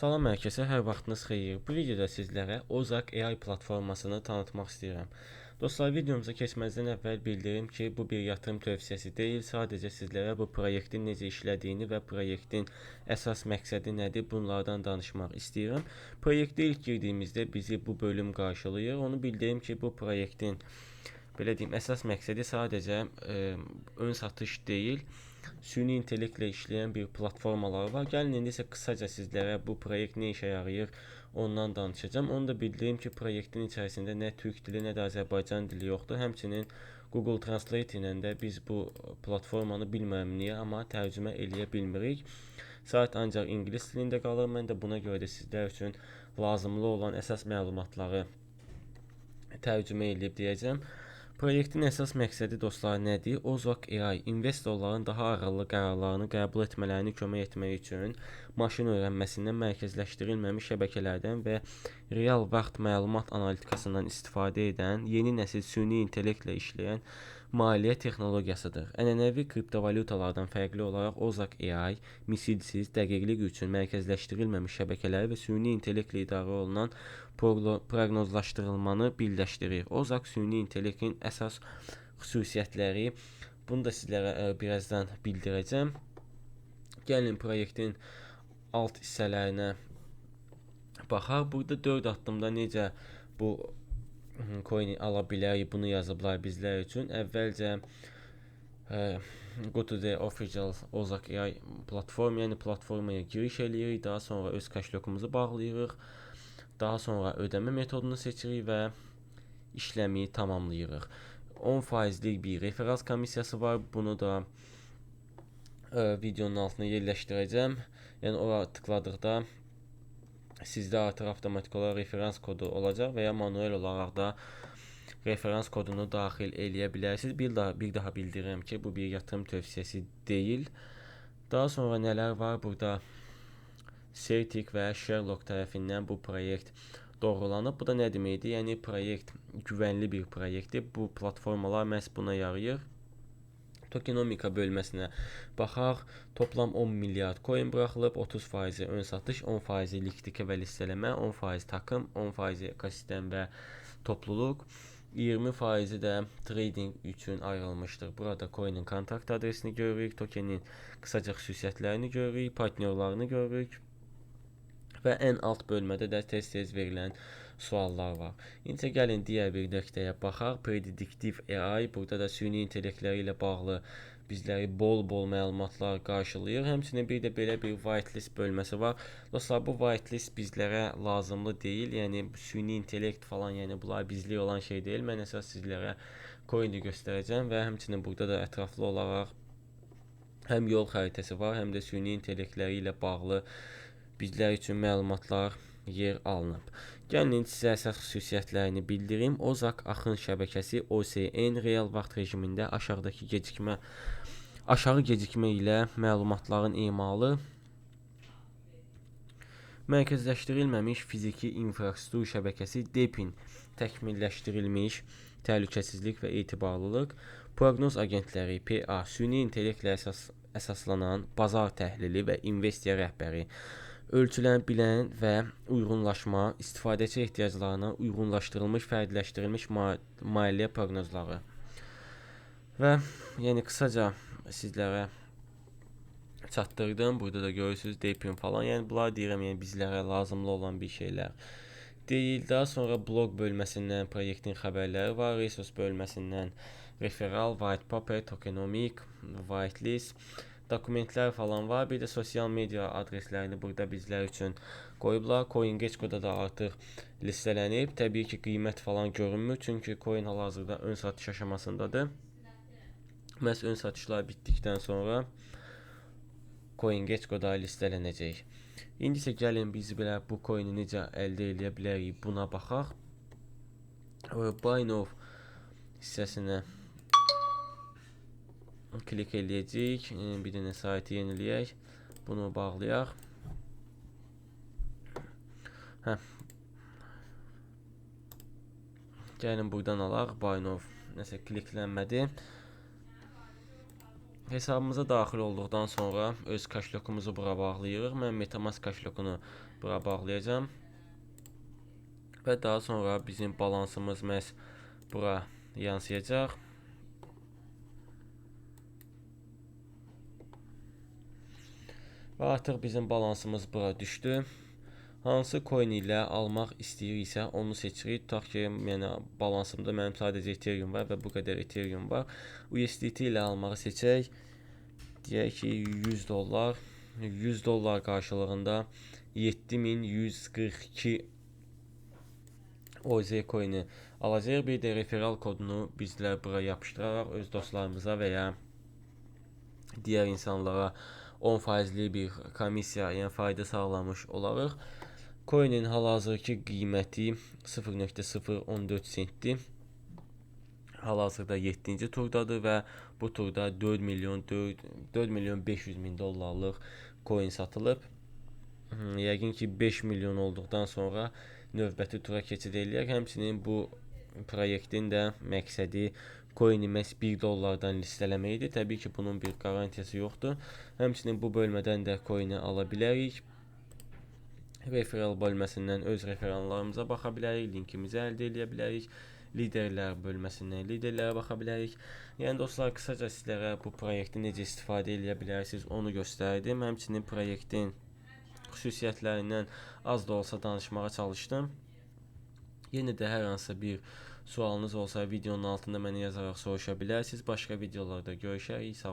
Salam hər kəsə, hər vaxtınız xeyir. Bu videoda sizlərə Ozark AI platformasını tanıtmaq istəyirəm. Dostlar, videomuza keçməzdən əvvəl bildirim ki, bu bir yatırım tövsiyəsi deyil, sadəcə sizlərə bu proyektin necə işlədiyini və proyektin əsas məqsədi nədir, bunlardan danışmaq istəyirəm. Proyektə ilk girdiyimizdə bizi bu bölüm qarşılayır. Onu bildirim ki, bu proyektin belə deyim, əsas məqsədi sadəcə ön satış deyil, süni intellektlə işləyən bir platformalar var. Gəlin indi isə qısaca sizlərə bu proyekt nə işə yarayır, ondan danışacağam. Onu da bildirim ki, proyektin içərisində nə türk dili, nə də Azərbaycan dili yoxdur. Həmçinin Google Translate ilə də biz bu platformanı bilmirəm niyə, amma tərcümə eləyə bilmirik. Sayt ancaq ingilis dilində qalır. Mən də buna görə də sizlər üçün lazımlı olan əsas məlumatları tərcümə edib deyəcəm. Proyektin əsas məqsədi dostlar nədir? Ozark AI investorların daha ağıllı qərarlarını qəbul etmələrini kömək etmək üçün maşın öyrənməsindən mərkəzləşdirilməmiş şəbəkələrdən və real vaxt məlumat analitikasından istifadə edən yeni nəsil süni intellektlə işləyən maliyyə texnologiyasıdır. Ənənəvi kriptovalyutalardan fərqli olaraq Ozark AI misilsiz, dəqiqlik üçün mərkəzləşdirilməmiş şəbəkələri və süni intellektlə idarə olunan proqnozlaşdırılmanı birləşdirir. Ozark süni intellektin əsas xüsusiyyətləri, bunu da sizlərə birazdan bildirəcəm. Gəlin proyektin alt hissələrinə baxaq. Burada 4 addımda necə bu coin ala bilərik, bunu yazıblar bizlər üçün. Əvvəlcə go to the official Ozark AI platform, yəni platformaya giriş eləyirik, daha sonra öz kaşlokumuzu bağlayırıq. Daha sonra ödəmə metodunu seçirik və işləmi tamamlayırıq. 10%lik bir referans komissiyası var. Bunu da videonun altına yerləşdirəcəm. Yəni ora tıkladıqda sizdə artıq avtomatik olaraq referans kodu olacaq və ya manuel olaraq da referans kodunu daxil eləyə bilərsiniz. Bir daha bildirirəm ki, bu bir yatırım tövsiyəsi deyil. Daha sonra nələr var? Burada Certic və Sherlock tərəfindən bu proyekt doğrulanıb. Bu da nə deməkdir? Yəni proyekt güvənli bir proyektdir. Bu platformalar məhz buna yarayır. Tokenomika bölməsinə baxaq. Toplam 10 milyard coin buraxılıb, 30% ön satış, 10% likvidite və listələmə, 10% takım, 10% ekosistem və topluluq, 20% də trading üçün ayrılmışdır. Burada coinin kontrakt adresini görürük, tokenin qısaca xüsusiyyətlərini görürük, partnyorlarını görürük və ən alt bölmədə də tez-tez verilən suallar var. İndi gəlin digər bir nöqtəyə baxaq. Prediktiv AI, burada da süni intellektləri ilə bağlı bizləri bol-bol məlumatlar qarşılayır. Həmçinin bir də belə bir whitelist bölməsi var. Dostlar, bu whitelist bizlərə lazımlı deyil. Yəni süni intellekt falan, yəni bunlar bizlik olan şey deyil. Mən əsas sizlərə coin-i göstərəcəm və həmçinin burada da ətraflı olaraq həm yol xəritəsi var, həm də süni intellektləri ilə bağlı bizlər üçün məlumatlar yer alınıb. Gəlin sizə əsas xüsusiyyətlərini bildirim. Ozark axın şəbəkəsi OCN real vaxt rejimində aşağı gecikmə ilə məlumatların emalı, mərkəzləşdirilməmiş fiziki infrastruktur şəbəkəsi DePIN təkmilləşdirilmiş təhlükəsizlik və etibarlılıq, proqnoz agentləri PA, süni intellektlə əsaslanan bazar təhlili və investisiya rəhbəri, ölçülən bilən və uyğunlaşma, istifadəçi ehtiyaclarına uyğunlaşdırılmış, fərdiləşdirilmiş maliyyə proqnozları. Və yəni qısaca sizlərə çatdırdım. Burada da görürsünüz DePIN falan. Yəni bunlar deyirəm, yəni bizlərə lazımlı olan bir şeylər deyil. Daha sonra blog bölməsindən proyektin xəbərləri var. Resource bölməsindən referal, white paper, tokenomic, whitelist, dokumentlər falan var. Bir də sosial media adreslərini burada bizlər üçün qoyublar. CoinGecko-da da artıq listələnib. Təbii ki, qiymət falan görünmür, çünki coin hal-hazırda ön satış aşamasındadır. Məhz ön satışlar bitdikdən sonra CoinGecko-da listələnəcək. İndi isə gəlin biz belə bu coin-i necə əldə edə bilərik, buna baxaq. Buy now hissəsinə klik eləyəcəyik. Bir dənə saytı yeniləyək. Bunu bağlayaq. Gəlin buradan alaq. Buy now nəsə kliklənmədi. hesabımıza daxil olduqdan sonra öz kaşlokumuzu bura bağlayırıq. Mən MetaMask kaşlokunu bura bağlayacağım. Və daha sonra bizim balansımız məhz bura yansıyacaq. Və artıq bizim balansımız bura düşdü. Hansı coin ilə almaq istəyiriksə onu seçirik. Tutaq ki, yəni balansımda mənim sadəcə Ethereum var və bu qədər Ethereum var. USDT ilə almağı seçək. Deyək ki, 100 dollar. 100 dollar qarşılığında 7142 OZ coin'i alacağıq. Bir də referral kodunu bizlər bura yapışdıraraq öz dostlarımıza və ya digər insanlara 10%'li bir komissiya, yəni fayda sağlamış olarıq. Coin'in hal-hazırki qiyməti 0.014 sentdir. Hal-hazırda 7-ci turdadır və bu turda 4 milyon 500 min dollarlıq coin satılıb. Yəqin ki 5 milyon olduqdan sonra növbəti tura keçid eləyək. Həmçinin bu proyektin də məqsədi coin'i məhz 1 dollardan listələməkdir. Təbii ki, bunun bir qarantiyası yoxdur. Həmçinin bu bölmədən də coin'i ala bilərik. Referral bölməsindən öz referallarımıza baxa bilərik, linkimizi əldə edə bilərik. Liderlər bölməsindən liderlərə baxa bilərik. Yəni dostlar, qısaca sizlərə bu proyektin necə istifadə edə bilərsiniz onu göstərdim. Həmçinin proyektin xüsusiyyətlərindən az da olsa danışmağa çalışdım. Yenə də hər hansısa bir sualınız olsa videonun altında mənə yazaraq soruşa bilərsiniz. Başqa videolarda görüşərik. Sağ olun.